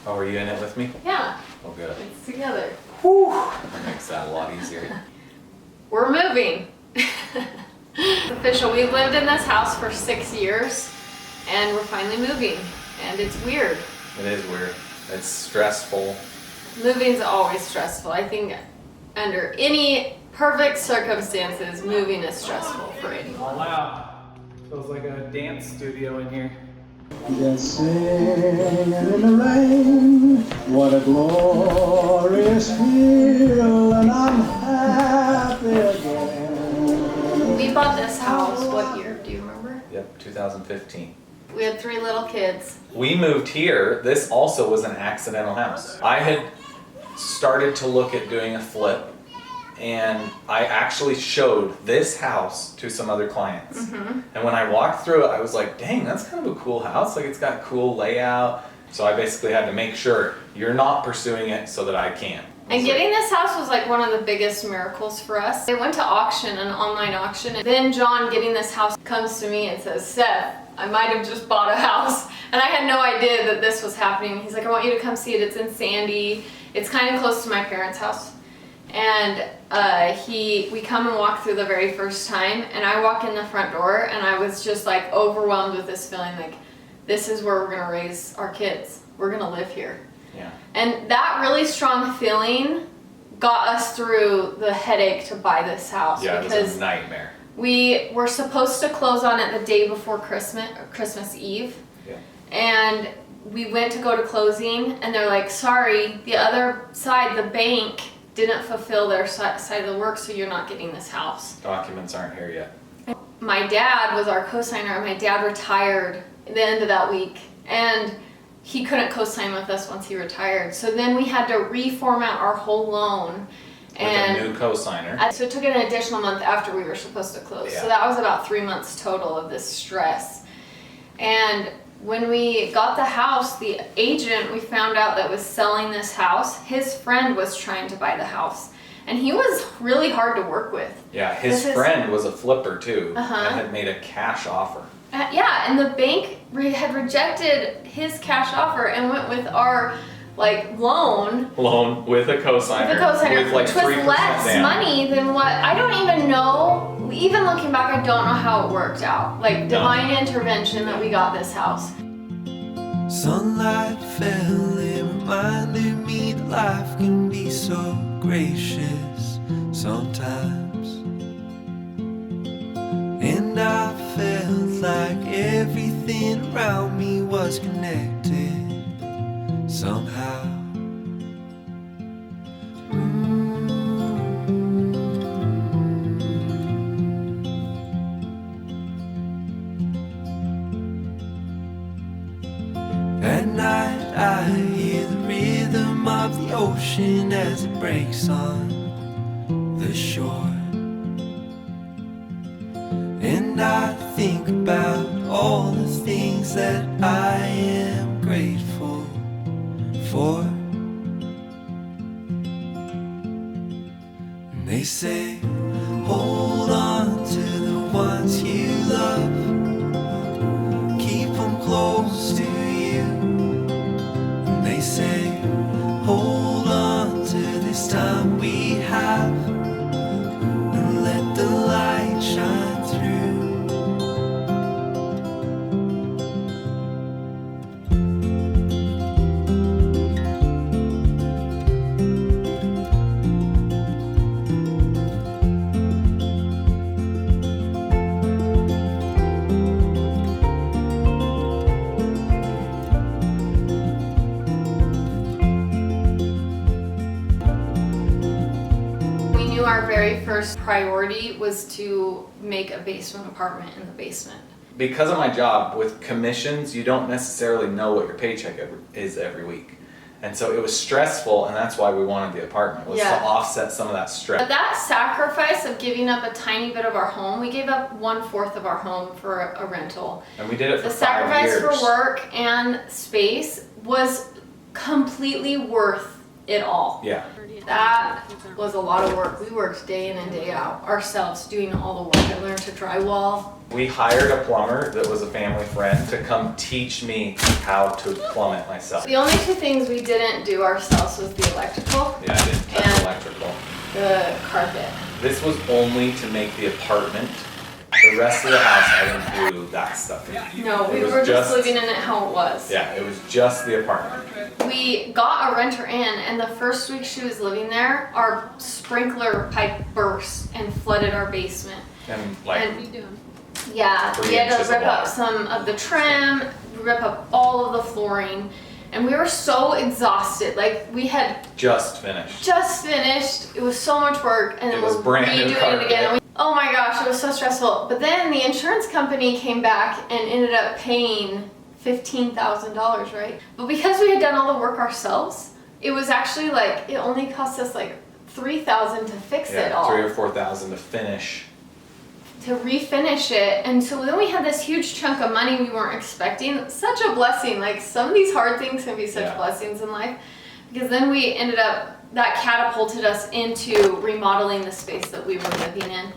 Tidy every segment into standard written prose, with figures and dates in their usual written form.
Oh, are you in it with me? Yeah. Oh, good. It's together. Whew. That makes that a lot easier. We're moving. It's official. We've lived in this house for 6 years and we're finally moving. And it's weird. It is weird. It's stressful. Moving's always stressful. I think under any perfect circumstances, moving is stressful for anyone. All out. Feels like a dance studio in here. Just singing in the rain, what a glorious feeling, I'm happy again. We bought this house, what year, do you remember? Yep, 2015. We had 3 little kids. We moved here. This also was an accidental house. I had started to look at doing a flip, and I actually showed this house to some other clients. Mm-hmm. And when I walked through it, I was like, dang, that's kind of a cool house. Like, it's got cool layout. So I basically had to make sure you're not pursuing it so that I can. And getting this house was like one of the biggest miracles for us. It went to auction, an online auction, and then John, getting this house, comes to me and says, Seth, I might have just bought a house. And I had no idea that this was happening. He's like, I want you to come see it. It's in Sandy. It's kind of close to my parents' house. And we come and walk through the very first time, and I walk in the front door and I was just like overwhelmed with this feeling like, this is where we're gonna raise our kids. We're gonna live here. Yeah. And that really strong feeling got us through the headache to buy this house. Yeah, because it was a nightmare. we were supposed to close on it the day before Christmas Eve. Yeah. And we went to go to closing and they're like, sorry, the other side, the bank, didn't fulfill their side of the work, so you're not getting this house. Documents aren't here yet. My dad was our co-signer, and my dad retired at the end of that week, and he couldn't co-sign with us once he retired. So then we had to reformat our whole loan. With a new co-signer. So it took an additional month after we were supposed to close. Yeah. So that was about 3 months total of this stress. And when we got the house, the agent we found out that was selling this house, his friend was trying to buy the house. And he was really hard to work with. Yeah, his friend was a flipper too, Uh-huh. and had made a cash offer. Yeah, and the bank had rejected his cash offer and went with our loan With a co-signer. with a co-signer, With like which was 3% less down. money than what, I don't even know, even looking back, I don't know how it worked out. Like divine intervention that we got this house. Sunlight fell, it reminded me that life can be so gracious sometimes. And I felt like everything around me was connected somehow. At night I hear the rhythm of the ocean as it breaks on the shore. And I think about all the things that I am grateful for. And they say, hold on to the ones you love, keep them close to you. And they say, hold on to this time we have, and let the light shine through. Our very first priority was to make a basement apartment in the basement. Because of my job with commissions, you don't necessarily know what your paycheck is every week. And so it was stressful, and that's why we wanted the apartment, was Yeah. to offset some of that stress. But that sacrifice of giving up a tiny bit of our home, we gave up 1/4 of our home for a rental. And we did it for The 5 years. sacrifice for work and space was completely worth it all. Yeah. That was a lot of work. We worked day in and day out ourselves doing all the work. I learned to drywall. We hired a plumber that was a family friend to come teach me how to plumb it myself. The only two things we didn't do ourselves was the electrical, Yeah, I didn't touch And- electrical. the carpet. This was only to make the apartment. The rest of the house, I didn't do that stuff. No, we It was were just living in it how it was. Yeah, it was just the apartment. We got a renter in, and the first week she was living there, our sprinkler pipe burst and flooded our basement. And like, And yeah, 3 we had inches to of rip up water. some of the trim, rip up all of the flooring, and we were so exhausted. Like, we had just finished. just finished. It was so much work, and It then was we're brand new redoing carpet. it again. And oh my gosh, it was so stressful. But then the insurance company came back and ended up paying $15,000, right? But because we had done all the work ourselves, it was actually like, it only cost us like $3,000 to fix it Yeah, all. 3,000 or 4,000 to finish. To refinish it. And so then we had this huge chunk of money we weren't expecting. Such a blessing. Like, some of these hard things can be such Yeah. blessings in life. Because then we ended up, that catapulted us into remodeling the space that we were living in.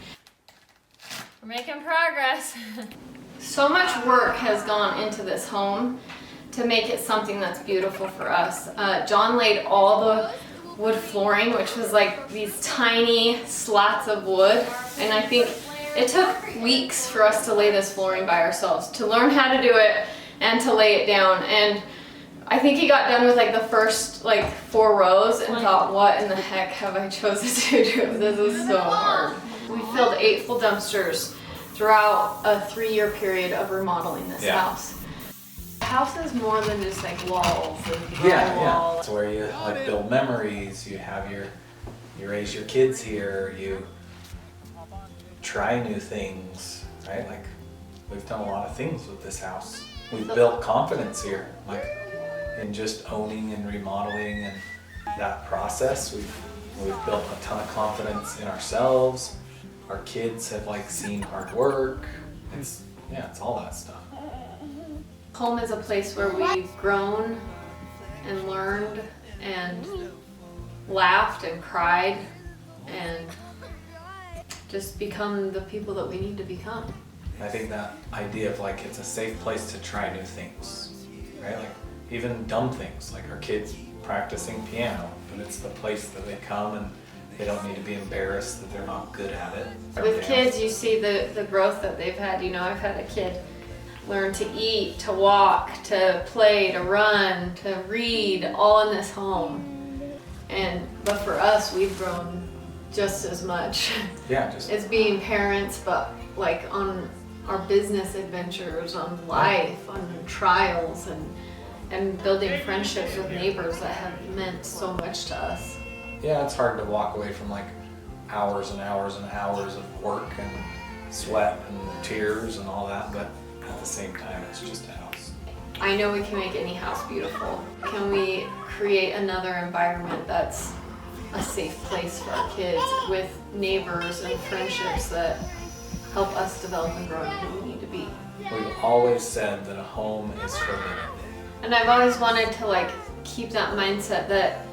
We're making progress. So much work has gone into this home to make it something that's beautiful for us. John laid all the wood flooring, which was like these tiny slats of wood. And I think it took weeks for us to lay this flooring by ourselves, to learn how to do it and to lay it down. And I think he got done with like the first like 4 rows and thought, what in the heck have I chosen to do? This is so hard. We filled 8 full dumpsters throughout a 3-year period of remodeling this Yeah. house. The house is more than just like walls and Yeah, drywall. It's where you like build memories. You have you raise your kids here. You try new things, right? Like, we've done a lot of things with this house. We've built confidence here, like in just owning and remodeling and that process. We've built a ton of confidence in ourselves. Our kids have like seen hard work. It's all that stuff. Home is a place where we've grown and learned and laughed and cried and just become the people that we need to become. I think that idea of like it's a safe place to try new things, right? Like even dumb things, like our kids practicing piano, but it's the place that they come and they don't need to be embarrassed that they're not good at it. With kids, you see the growth that they've had. You know, I've had a kid learn to eat, to walk, to play, to run, to read, all in this home. But for us, we've grown just as much. Yeah, just as being parents, but like on our business adventures, on life, on trials, and building friendships with neighbors that have meant so much to us. yeah, it's hard to walk away from like hours and hours and hours of work and sweat and tears and all that, but at the same time, it's just a house. I know we can make any house beautiful. Can we create another environment that's a safe place for our kids with neighbors and friendships that help us develop and grow into who we need to be? We've always said that a home is for living. And I've always wanted to like keep that mindset that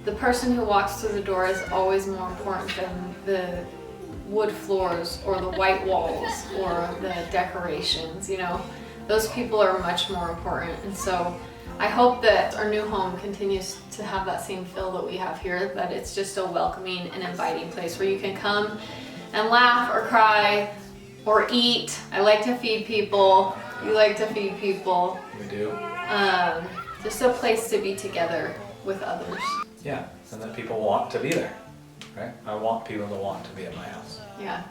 the person who walks through the door is always more important than the wood floors or the white walls or the decorations, you know. Those people are much more important. And so I hope that our new home continues to have that same feel that we have here, that it's just a welcoming and inviting place where you can come and laugh or cry or eat. I like to feed people. You like to feed people. We do. Just a place to be together with others. Yeah, and that people want to be there, right? I want people to want to be at my house. Yeah.